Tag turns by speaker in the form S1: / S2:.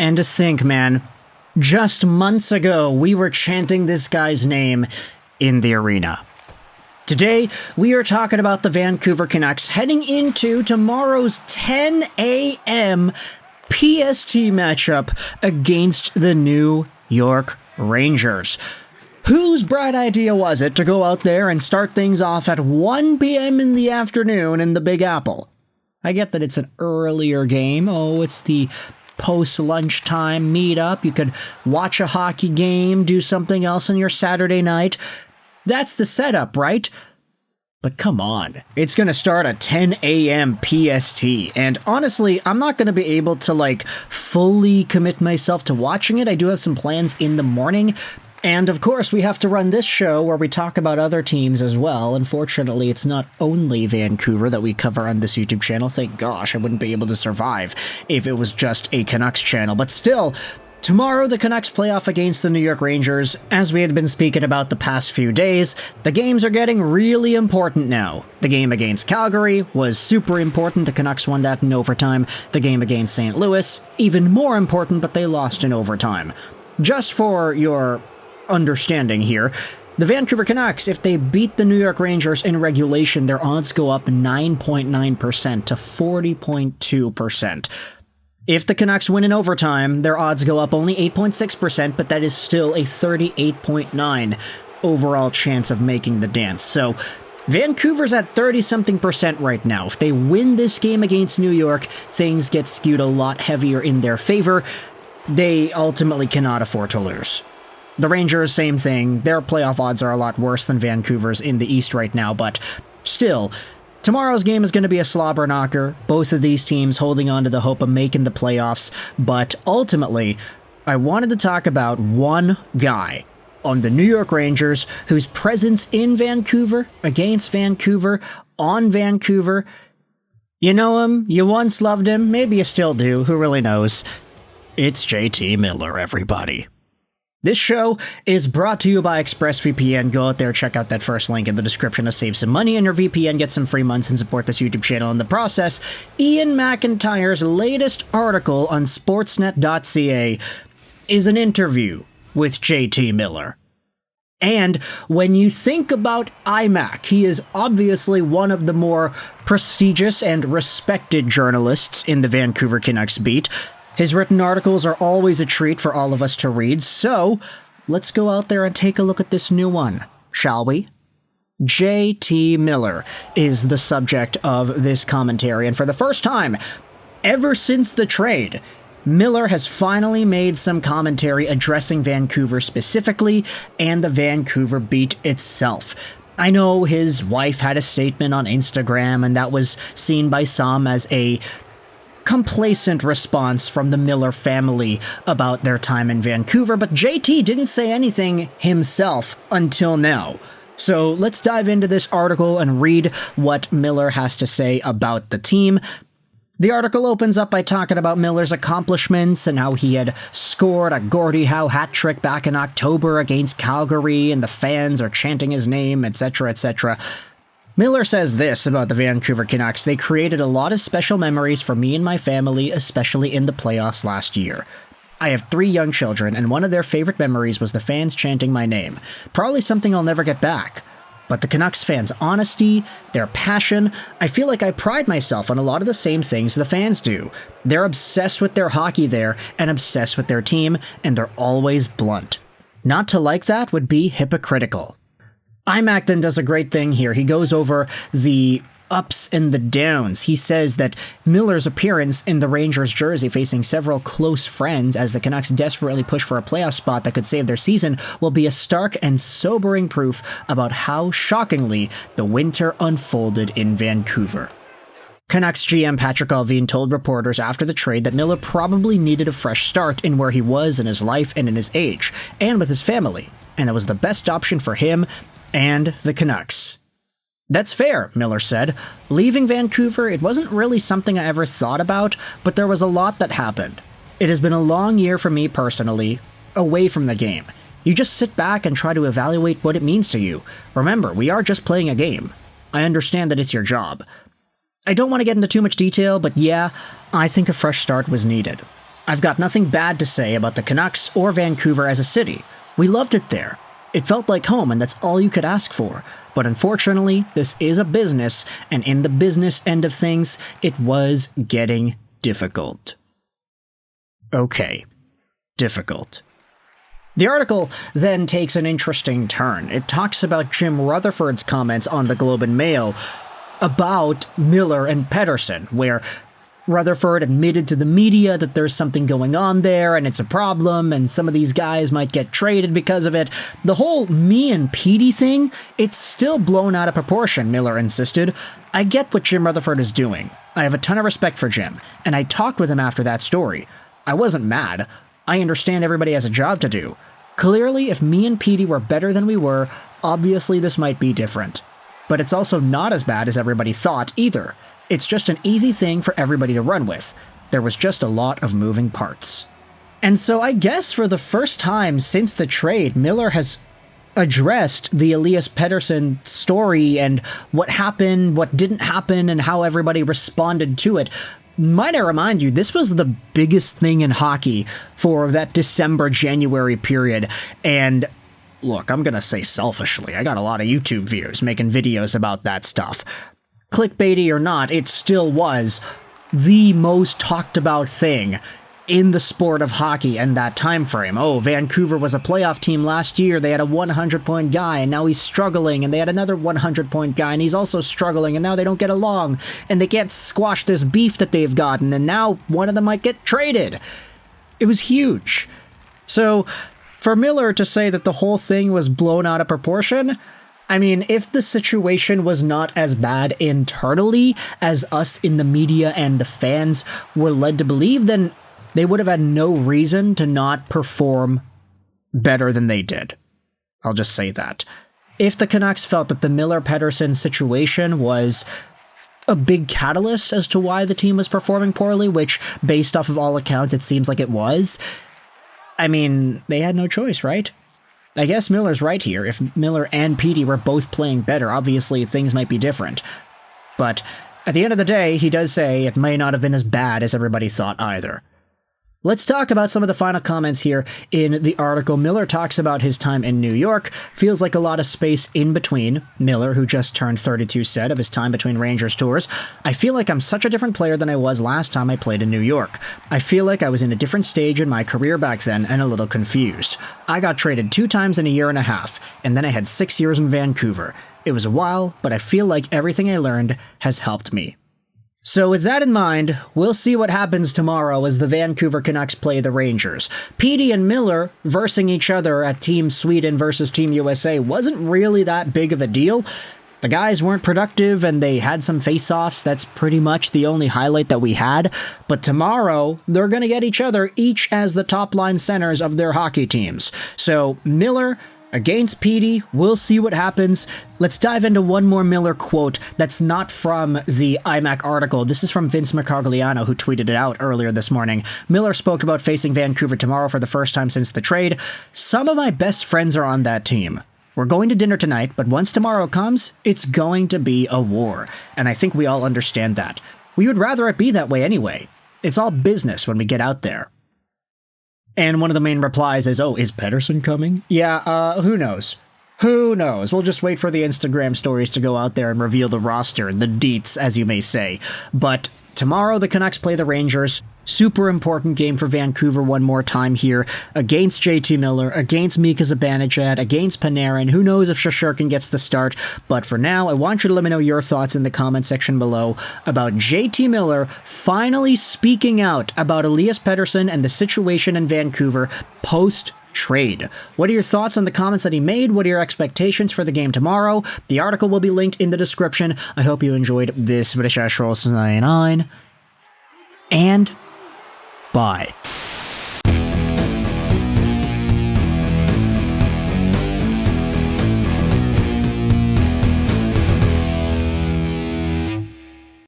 S1: And to think, man, just months ago, we were chanting this guy's name in the arena. Today, we are talking about the Vancouver Canucks heading into tomorrow's 10 a.m. PST matchup against the New York Rangers. Whose bright idea was it to go out there and start things off at 1 p.m. in the afternoon in the Big Apple? I get that it's an earlier game. Oh, it's the post-lunchtime meetup. You could watch a hockey game, do something else on your Saturday night. That's the setup, right? But come on, it's going to start at 10 a.m. PST, and honestly, I'm not going to be able to, fully commit myself to watching it. I do have some plans in the morning, and of course, we have to run this show where we talk about other teams as well. Unfortunately, it's not only Vancouver that we cover on this YouTube channel. Thank gosh, I wouldn't be able to survive if it was just a Canucks channel, but still, tomorrow, the Canucks play off against the New York Rangers. As we had been speaking about the past few days, the games are getting really important now. The game against Calgary was super important. The Canucks won that in overtime. The game against St. Louis, even more important, but they lost in overtime. Just for your understanding here, the Vancouver Canucks, if they beat the New York Rangers in regulation, their odds go up 9.9% to 40.2%. If the Canucks win in overtime, their odds go up only 8.6%, but that is still a 38.9% overall chance of making the dance. So Vancouver's at 30-something% right now. If they win this game against New York, things get skewed a lot heavier in their favor. They ultimately cannot afford to lose. The Rangers, same thing. Their playoff odds are a lot worse than Vancouver's in the East right now, but still, tomorrow's game is going to be a slobber knocker, both of these teams holding on to the hope of making the playoffs, but ultimately, I wanted to talk about one guy on the New York Rangers whose presence in Vancouver, against Vancouver, on Vancouver, you know him, you once loved him, maybe you still do, who really knows? It's JT Miller, everybody. This show is brought to you by ExpressVPN. Go out there, check out that first link in the description to save some money on your VPN, get some free months, and support this YouTube channel in the process. Ian McIntyre's latest article on Sportsnet.ca is an interview with JT Miller. And when you think about IMAC, he is obviously one of the more prestigious and respected journalists in the Vancouver Canucks beat. His written articles are always a treat for all of us to read, so let's go out there and take a look at this new one, shall we? JT Miller is the subject of this commentary, and for the first time ever since the trade, Miller has finally made some commentary addressing Vancouver specifically and the Vancouver beat itself. I know his wife had a statement on Instagram, and that was seen by some as a complacent response from the Miller family about their time in Vancouver, but JT didn't say anything himself until now. So let's dive into this article and read what Miller has to say about the team. The article opens up by talking about Miller's accomplishments and how he had scored a Gordie Howe hat trick back in October against Calgary, and the fans are chanting his name, etc., etc. Miller says this about the Vancouver Canucks: they created a lot of special memories for me and my family, especially in the playoffs last year. I have 3 young children, and one of their favorite memories was the fans chanting my name. Probably something I'll never get back. But the Canucks fans' honesty, their passion, I feel like I pride myself on a lot of the same things the fans do. They're obsessed with their hockey there, and obsessed with their team, and they're always blunt. Not to like that would be hypocritical. IMAC then does a great thing here. He goes over the ups and the downs. He says that Miller's appearance in the Rangers jersey, facing several close friends as the Canucks desperately push for a playoff spot that could save their season, will be a stark and sobering proof about how shockingly the winter unfolded in Vancouver. Canucks GM Patrick Allvin told reporters after the trade that Miller probably needed a fresh start in where he was in his life and in his age, and with his family, and it was the best option for him and the Canucks. That's fair, Miller said. Leaving Vancouver, it wasn't really something I ever thought about, but there was a lot that happened. It has been a long year for me personally, away from the game. You just sit back and try to evaluate what it means to you. Remember, we are just playing a game. I understand that it's your job. I don't want to get into too much detail, but yeah, I think a fresh start was needed. I've got nothing bad to say about the Canucks or Vancouver as a city. We loved it there. It felt like home, and that's all you could ask for. But unfortunately, this is a business, and in the business end of things, it was getting difficult. Okay, difficult. The article then takes an interesting turn. It talks about Jim Rutherford's comments on the Globe and Mail about Miller and Pettersson, where Rutherford admitted to the media that there's something going on there and it's a problem and some of these guys might get traded because of it. The whole me and Petey thing, it's still blown out of proportion, Miller insisted. I get what Jim Rutherford is doing. I have a ton of respect for Jim, and I talked with him after that story. I wasn't mad. I understand everybody has a job to do. Clearly, if me and Petey were better than we were, obviously this might be different. But it's also not as bad as everybody thought either. It's just an easy thing for everybody to run with. There was just a lot of moving parts. And so I guess for the first time since the trade, Miller has addressed the Elias Pettersson story and what happened, what didn't happen, and how everybody responded to it. Might I remind you, this was the biggest thing in hockey for that December-January period. And look, I'm gonna say selfishly, I got a lot of YouTube views making videos about that stuff. Clickbaity or not, it still was the most talked about thing in the sport of hockey in that time frame. Oh, Vancouver was a playoff team last year. They had a 100-point guy, and now he's struggling, and they had another 100-point guy, and he's also struggling, and now they don't get along, and they can't squash this beef that they've gotten, and now one of them might get traded. It was huge. So, for Miller to say that the whole thing was blown out of proportion, I mean, if the situation was not as bad internally as us in the media and the fans were led to believe, then they would have had no reason to not perform better than they did. I'll just say that. If the Canucks felt that the Miller-Pettersson situation was a big catalyst as to why the team was performing poorly, which, based off of all accounts, it seems like it was, I mean, they had no choice, right? I guess Miller's right here. If Miller and Petey were both playing better, obviously things might be different. But at the end of the day, he does say it may not have been as bad as everybody thought either. Let's talk about some of the final comments here in the article. Miller talks about his time in New York. Feels like a lot of space in between. Miller, who just turned 32, said of his time between Rangers tours, "I feel like I'm such a different player than I was last time I played in New York. I feel like I was in a different stage in my career back then and a little confused. I got traded 2 times in a year and a half, and then I had 6 years in Vancouver. It was a while, but I feel like everything I learned has helped me." So with that in mind, we'll see what happens tomorrow as the Vancouver Canucks play the Rangers. Petey and Miller versing each other at Team Sweden versus Team USA wasn't really that big of a deal. The guys weren't productive and they had some face-offs. That's pretty much the only highlight that we had. But tomorrow, they're going to get each other, each as the top-line centers of their hockey teams. So Miller against Petey, we'll see what happens. Let's dive into one more Miller quote that's not from the iMac article. This is from Vince Mercogliano, who tweeted it out earlier this morning. Miller spoke about facing Vancouver tomorrow for the first time since the trade. "Some of my best friends are on that team. We're going to dinner tonight, but once tomorrow comes, it's going to be a war. And I think we all understand that. We would rather it be that way anyway. It's all business when we get out there." And one of the main replies is, "Oh, is Pettersson coming?" Yeah, who knows? Who knows? We'll just wait for the Instagram stories to go out there and reveal the roster, the deets, as you may say. But tomorrow the Canucks play the Rangers. Super important game for Vancouver one more time here against JT Miller, against Mika Zibanejad, against Panarin. Who knows if Shesterkin gets the start, but for now, I want you to let me know your thoughts in the comment section below about JT Miller finally speaking out about Elias Pettersson and the situation in Vancouver post-trade. What are your thoughts on the comments that he made? What are your expectations for the game tomorrow? The article will be linked in the description. I hope you enjoyed this video. And bye.